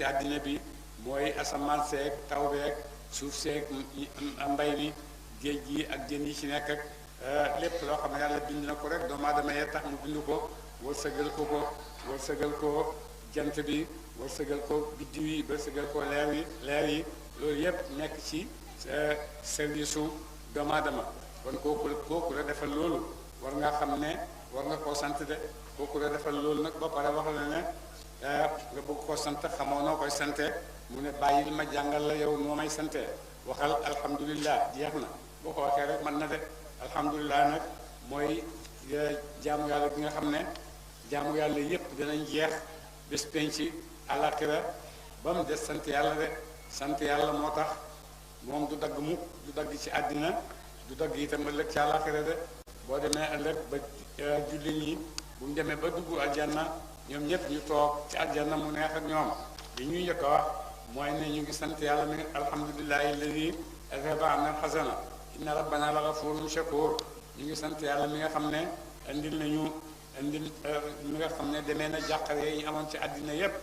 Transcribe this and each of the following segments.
ci àddina bi mooy asamaan seeg taw beeg suuf seeg mbay mi géej gi ak jën yi ci nekk ak lépp loo xam ne yàlla bind na ko rek doomu aadama yee tax mu bind ko wërsëgal ko jant bi wërsëgal ko biddiw yi wërsëgal ko leer yi loolu yépp nekk ci service su doomu aadama kon kooku la defal loolu war nga xam ne war nga koo sant de kooku la defal loolu nag ba pare wax la ne nga bëgg koo sant xamoo noo koy sante mu ne bàyyil ma jàngal la yow noo may sante waxal alhamdulillah jeex na boo ko waxee rek mën na de alhamdulillah nag mooy jaamu yàlla bi nga xam ne jaamu yàlla yépp dinañ jeex bés penc àllaaxira ba mu des sant yàlla de sant yàlla moo tax moom du dagg mukk du dagg ci àddina du dagg itam ëllëg ci àllaaxira de boo demee ëllëg ba jullit ñi bu ñu demee ba dugg aljanna ñoom ñëpp ñu toog ci aljanna mu neex ak ñoom li ñuy njëkk a wax mooy ne ñu ngi sant yàlla mi alhamdulillahi alladi azhaba anna alxasana inna rabbana la gafurun shakur ñu ngi sant yàlla mi nga xam ne indil mi nga xam ne demee na jàqare yi ñu amoon ci àddina yépp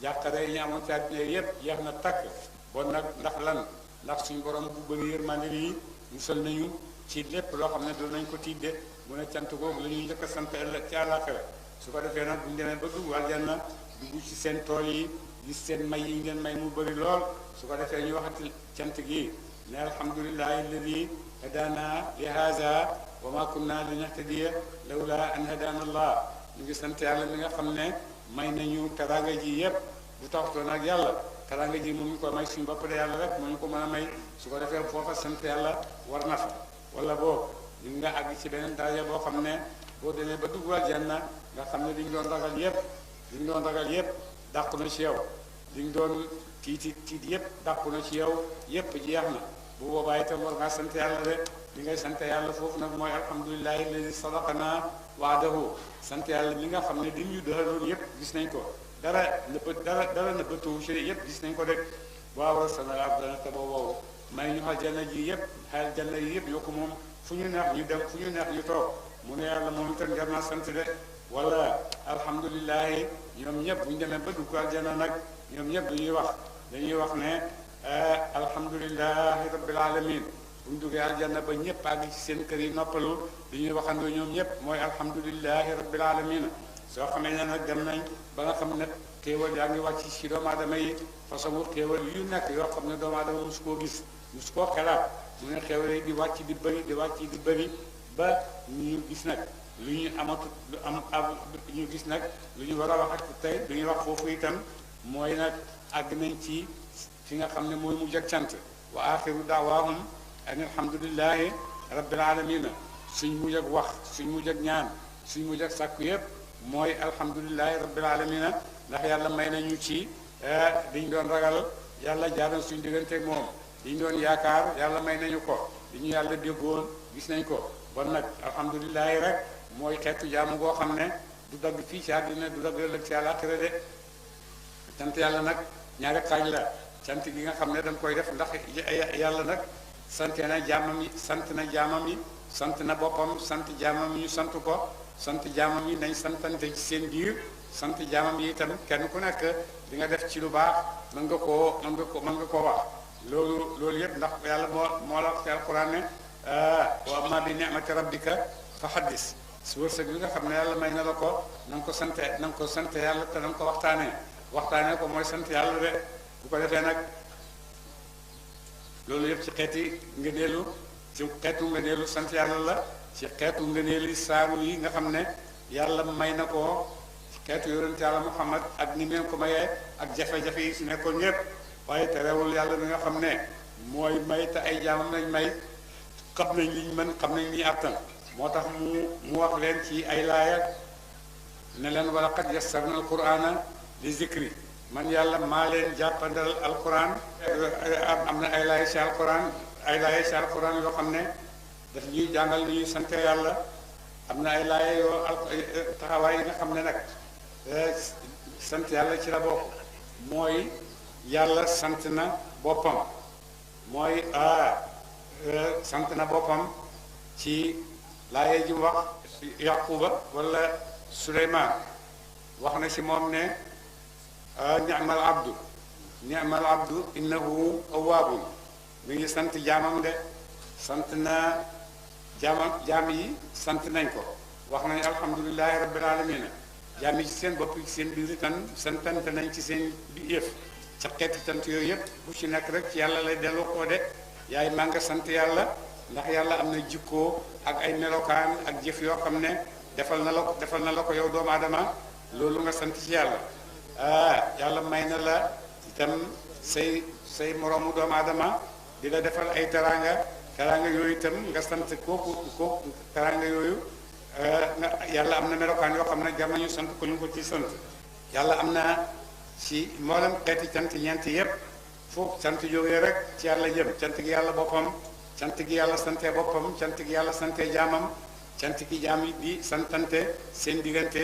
jàqare yi ñu amoon ci àddina yépp jeex na takk bon nag ndax lan ndax suñu borom bu bëri yërmande yi musal nañu ci lépp loo xam ne doon nañ ko tiidde mu ne cant googu la ñuy njëkk a sant ëllëg ci àllaaxira su ko defee nag bu ñu demee ba dugg aljanna dugg ci seen tool yi gis seen may yi ngeen may mu bëri lool su ko defee ñu waxati cant gi ne alhamdulillahi alladi hadana li haza wa ma kunna linahtadiya lawla an hadana allah ñu ngi sant yàlla mi nga xam ne may nañu teranga ji yépp bu taxutoon ak yàlla teranga ji mu ngi ko may suñu bopp de yàlla rek moo ñu ko mën a may su ko defee foofa sant yàlla war na fa wala boo ñu nga àgg ci beneen daraja boo xam ne boo demee ba dugg aljanna nga xam ne liñ doon ragal yépp dàqu na ci yow liñ doon tiit yépp dàqu na ci yow yépp jeex na bu boobaa itam war ngaa sant yàlla de li ngay sant yàlla foofu nag mooy alhamdulillahi alladi sadaqana waadahu sant yàlla mi nga xam ne lim ñu dëxaloon yépp gis nañ ko dara nëbbatuwu ci yépp gis nañ ko de waaw rasanal abdana te boobu may ñu aljanna ji yépp aljanna yi yépp yokku moom fu ñu neex ñu dem fu ñu neex ñu toog mu ne yàlla moom itam jar naa sant de wala alhamdulillahi ñoom ñëpp bu ñu demee ba dugg aljanna nag ñoom ñëpp dañuy wax ne alhamdulillahi rabbil alamin bu ñu duggee aljanna ba ñëpp àgg ci seen kër yi noppalu li ñuy waxandoo ñoom ñëpp mooy alhamdulillahi rabbil alamin soo xamee ne nag dem nañ ba nga xam ne xéewal yaa ngi wàcc ci doomu aadama yi façon xéewal yu nekk yoo xam ne doomu aadama mosu koo gis mosu koo xelaat mu ne xéewal yi di wàcc di bëri ba ñu gis nag lu ñu amatut lu am ñu gis nag lu ñu war a wax ak tey lu ñuy wax foofu itam mooy nag àgg nañ ci fi nga xam ne mooy mujj ak cant wa axiru daawaahum an alhamdulillahi rabbil alamina suñ mujj ak wax suñ mujj ak ñaan suñ mujj ak sàkku yépp mooy alhamdulillahi rabbil alamina ndax yàlla may nañu ci liñ doon ragal yàlla jaaral suñ digganteeg moom liñ doon yaakaar yàlla may nañu ko li ñu yàlla déggoon gis nañ ko bon nag alhamdulillahi rek mooy xeetu jaamu goo xam ne du dagg fii ci àddina du dagg ëllëg ci àllaaxira de cant yàlla nag ñaari xaaj la cant gi nga xam ne dañ koy def ndax yàlla nag sant na jaamam yi sant na boppam sant jaamam yi ñu sant ko sant jaamam yi nañ santante ci seen biir sant jaamam yi itam kenn ku nekk di nga def ci lu baax mën nga koo wax loolu yëpp ndax yàlla moo la wax ci alquran ne wa amma bi ni'mati rabbika fa haddis su wërsëg bi nga xam ne yàlla may na la ko na nga ko sante yàlla te na nga ko waxtaanee ko mooy sant yàlla de bu ko defee nag loolu yëpp ci xeetu ngëneelu sant yàlla la ci xeetu ngëneeli saaru yi nga xam ne yàlla may na ko xeetu yonent yàlla Muhammad ak ni meen ko mayee ak jafe-jafe yi si nekkoon ñëpp waaye terewul yàlla mi nga xam ne mooy may te ay jaamam nañ may xam nañ liñ mën xam nañ liñ àttan moo tax mu wax leen ci ay laaya ne leen wala qad yassarna alqurana li zikri man yàlla maa leen jàppandal alquran am na ay laaya ci alquran yoo xam ne daf ñuy jàngal li ñuy sante yàlla am na ay laaya yoo taxawaay yi nga xam ne nag sant yàlla ci la bokk mooy yàlla sant na boppam mooy sant na boppam ci laaye ji mu wax yaquba wala suleyman wax na ci moom ne ni'mal abdu ni'mal abdu innahu awwaabun mi ngi sant jaamam de sant na jaam yi sant nañ ko wax nañ alhamdulilahi rabbil alamina jaam yi ci seen bopp ci seen biir itam santante nañ ci seen bi yëf ca xeeti sant yooyu yëpp bu ci nekk rek ci yàlla lay delloo koo de yaay maa nga sant yàlla ndax yàlla am na jikkoo ak ay melokaan ak jëf yoo xam ne defal na la ko yow doomu aadama loolu nga sant ci yàlla yàlla may na la itam say moroomu doomu aadama di la defal ay teraanga yooyu itam nga sant kooku teraanga yooyu yàlla am na melokaan yoo xam ne jar nañu sant ko ñu ko ci sant yàlla am na ci mboolem xeeti cant ñeent yépp foofu cant jógee rek ci yàlla jëm cant gi yàlla boppam cant gi yàlla sante boppam cant gi yàlla sante jaamam cant gi jaam yi di santante seen diggante